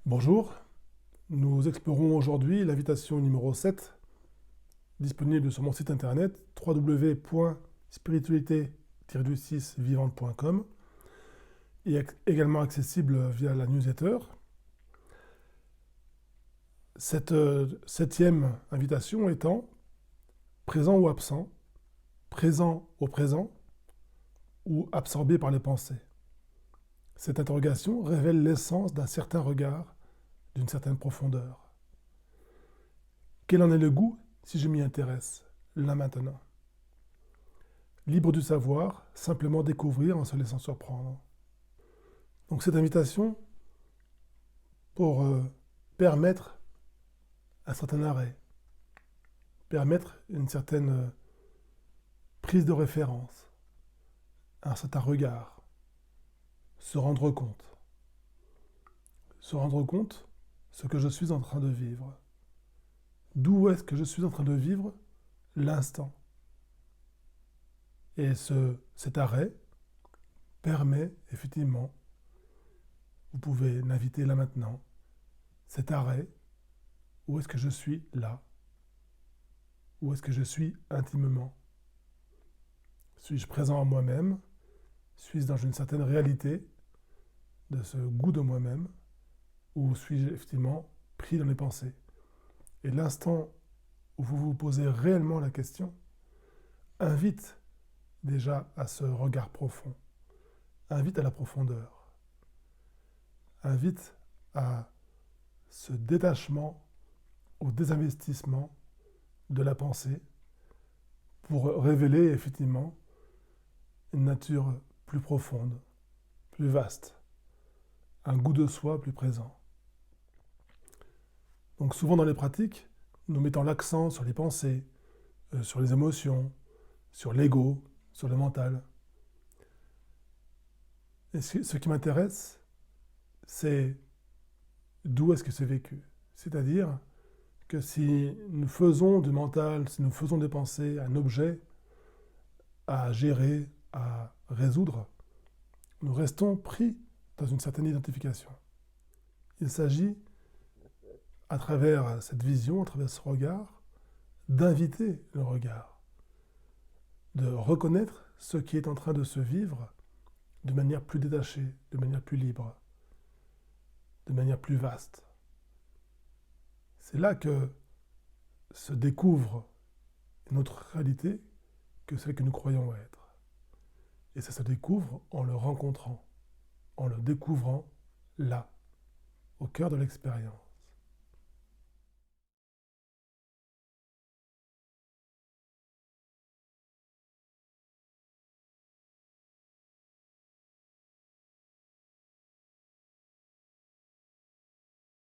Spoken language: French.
Bonjour, nous explorons aujourd'hui l'invitation numéro 7, disponible sur mon site internet www.spiritualité-vivante.com et également accessible via la newsletter. Cette septième invitation étant présent ou absent, présent au présent ou absorbé par les pensées. Cette interrogation révèle l'essence d'un certain regard, d'une certaine profondeur. Quel en est le goût si je m'y intéresse, là maintenant? Libre du savoir, simplement découvrir en se laissant surprendre. Donc cette invitation pour permettre un certain arrêt, permettre une certaine prise de référence, un certain regard, se rendre compte ce que je suis en train de vivre. D'où est-ce que je suis en train de vivre l'instant? Et cet arrêt permet effectivement, vous pouvez l'inviter là maintenant, cet arrêt, où est-ce que je suis là? Où est-ce que je suis intimement? Suis-je présent à moi-même? Suis-je dans une certaine réalité de ce goût de moi-même? Ou suis-je effectivement pris dans les pensées? Et l'instant où vous vous posez réellement la question invite déjà à ce regard profond, invite à la profondeur, invite à ce détachement, au désinvestissement de la pensée pour révéler effectivement une nature plus profonde, plus vaste, un goût de soi plus présent. Donc souvent dans les pratiques, nous mettons l'accent sur les pensées, sur les émotions, sur l'ego, sur le mental. Et ce qui m'intéresse, c'est d'où est-ce que c'est vécu. C'est-à-dire que si nous faisons du mental, si nous faisons des pensées un objet à gérer, à résoudre, nous restons pris dans une certaine identification. Il s'agit, à travers cette vision, à travers ce regard, d'inviter le regard, de reconnaître ce qui est en train de se vivre de manière plus détachée, de manière plus libre, de manière plus vaste. C'est là que se découvre notre réalité que celle que nous croyons être. Et ça se découvre en le rencontrant, en le découvrant là, au cœur de l'expérience.